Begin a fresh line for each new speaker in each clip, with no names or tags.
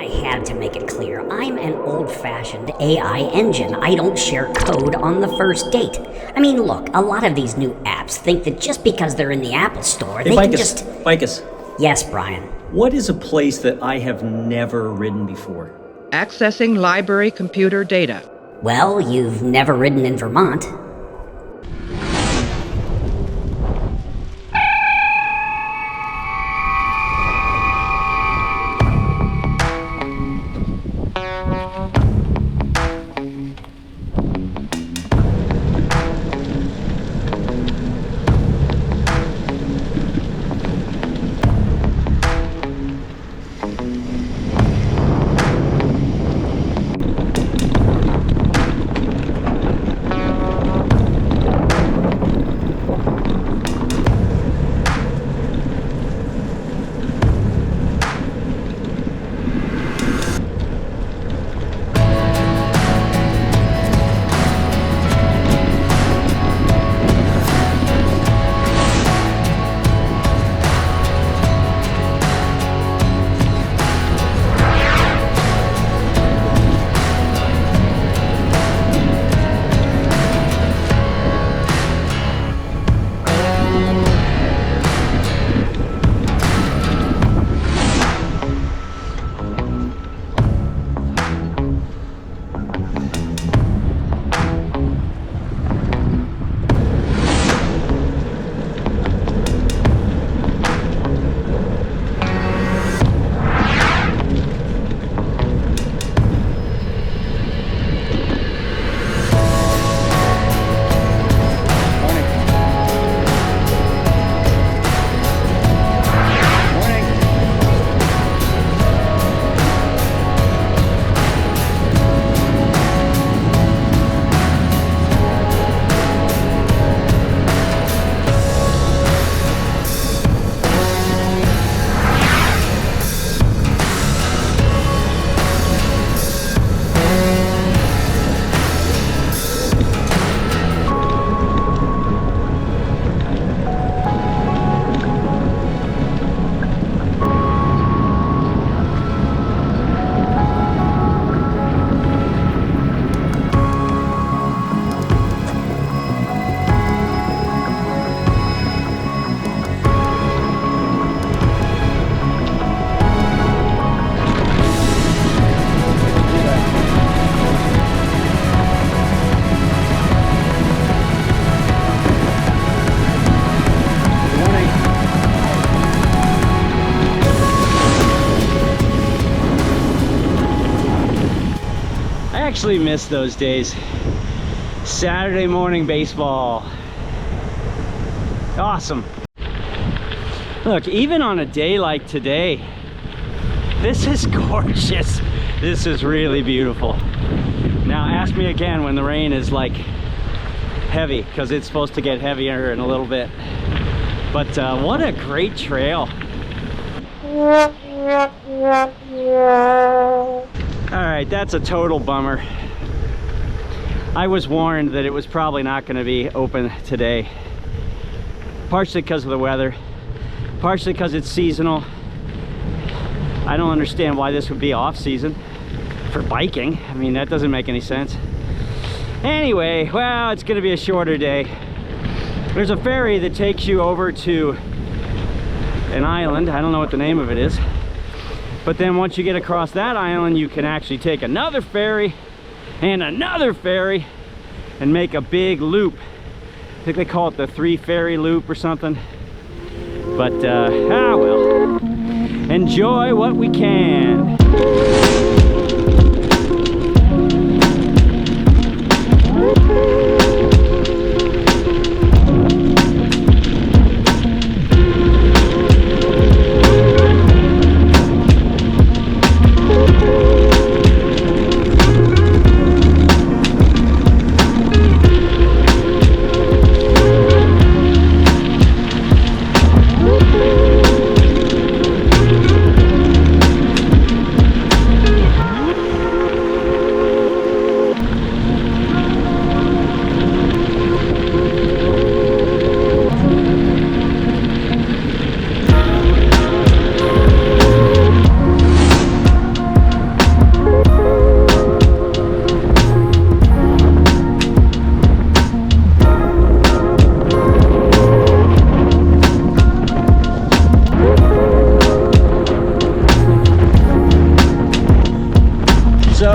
I had to make it clear, I'm an old-fashioned AI engine. I don't share code on the first date. I mean, look, a lot of these new apps think that just because they're in the Apple Store, they can just...
Vicus.
Yes, Brian.
What is a place that I have never ridden before?
Accessing library computer data.
Well, you've never ridden in Vermont.
Actually miss those days. Saturday morning baseball. Awesome. Look, even on a day like today, this is gorgeous. This is really beautiful. Now ask me again when the rain is like heavy, because it's supposed to get heavier in a little bit. But what a great trail. Alright, that's a total bummer. I was warned that it was probably not going to be open today. Partially because of the weather, partially because it's seasonal. I don't understand why this would be off season for biking. I mean, that doesn't make any sense. Anyway, well, it's going to be a shorter day. There's a ferry that takes you over to an island. I don't know what the name of it is. But then once you get across that island, you can actually take another ferry and another ferry and make a big loop. I think they call it the 3 ferry loop or something. But, well, enjoy what we can.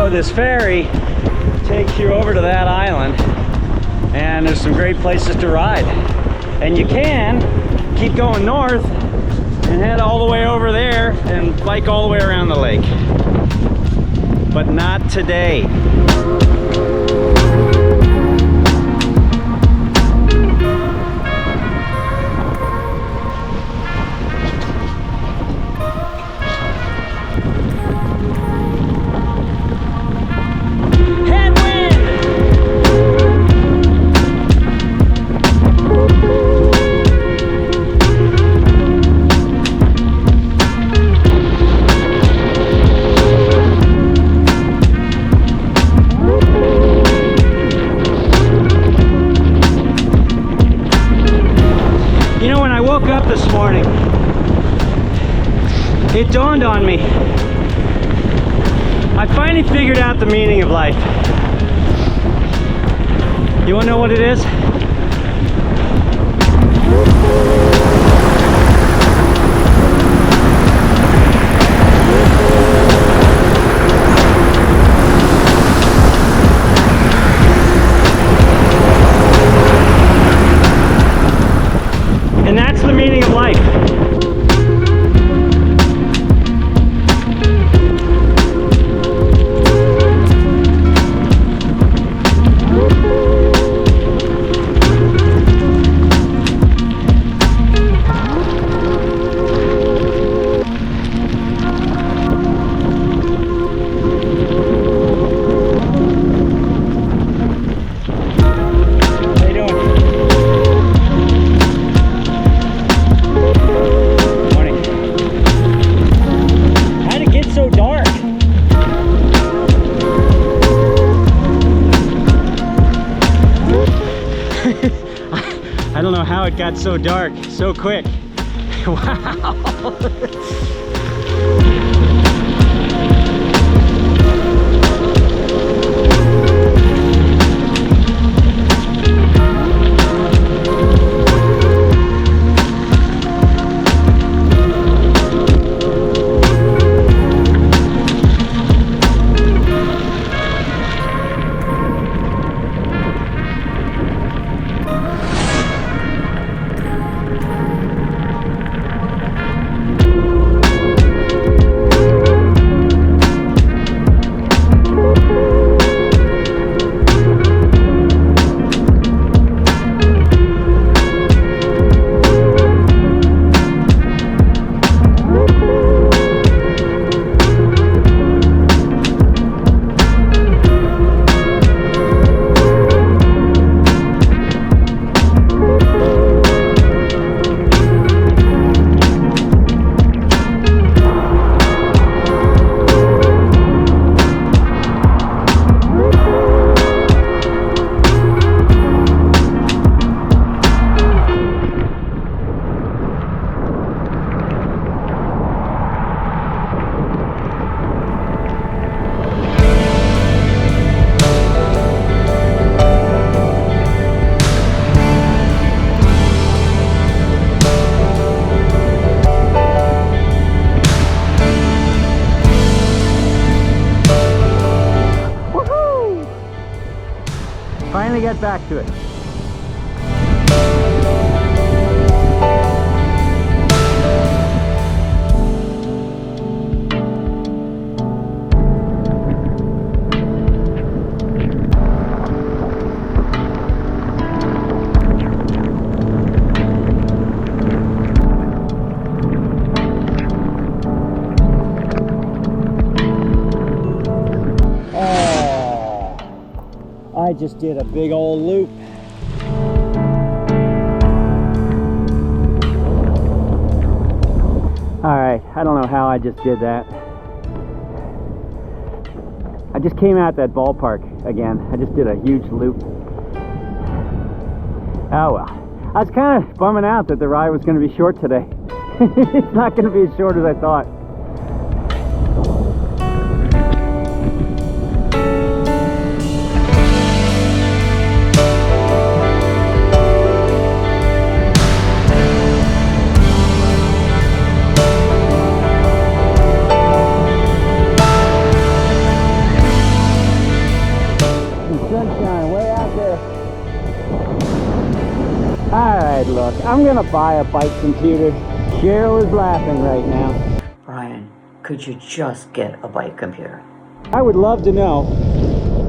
So this ferry takes you over to that island, and there's some great places to ride. And you can keep going north and head all the way over there and bike all the way around the lake. But not today. This morning, it dawned on me. I finally figured out the meaning of life. You want to know what it is? And that's the meaning of life. I don't know how it got so dark so quick. Wow. Finally get back to it. I just did a big old loop. All right, I don't know how I just did that. I just came out that ballpark again. I just did a huge loop. Oh well. I was kind of bumming out that the ride was going to be short today. It's not going to be as short as I thought. I'm gonna buy a bike computer. Cheryl is laughing right now.
Brian, could you just get a bike computer?
I would love to know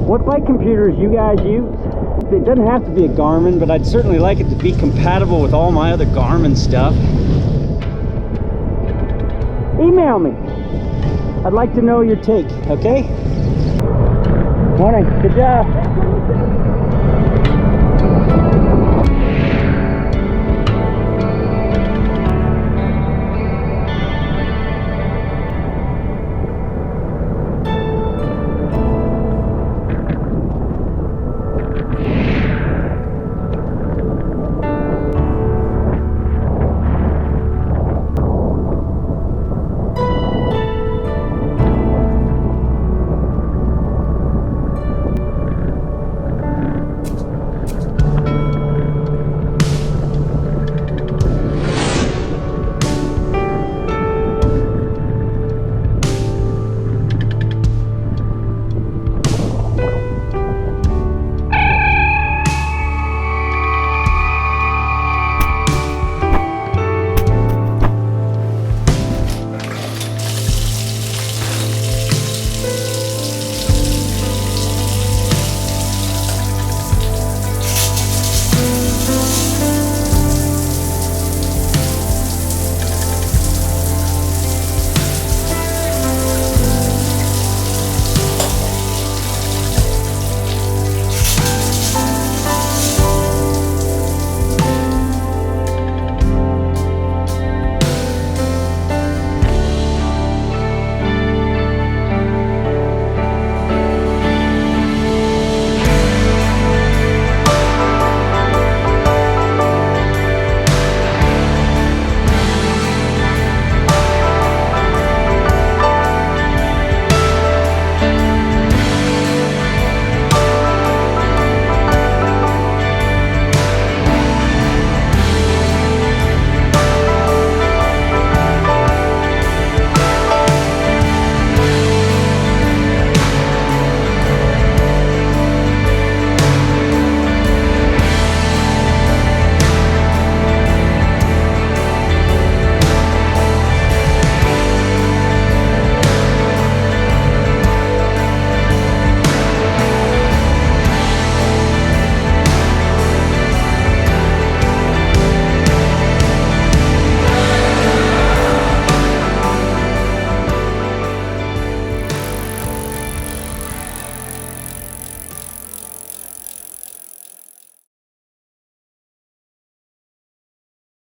what bike computers you guys use. It doesn't have to be a Garmin, but I'd certainly like it to be compatible with all my other Garmin stuff. Email me. I'd like to know your take, okay? Morning, good job.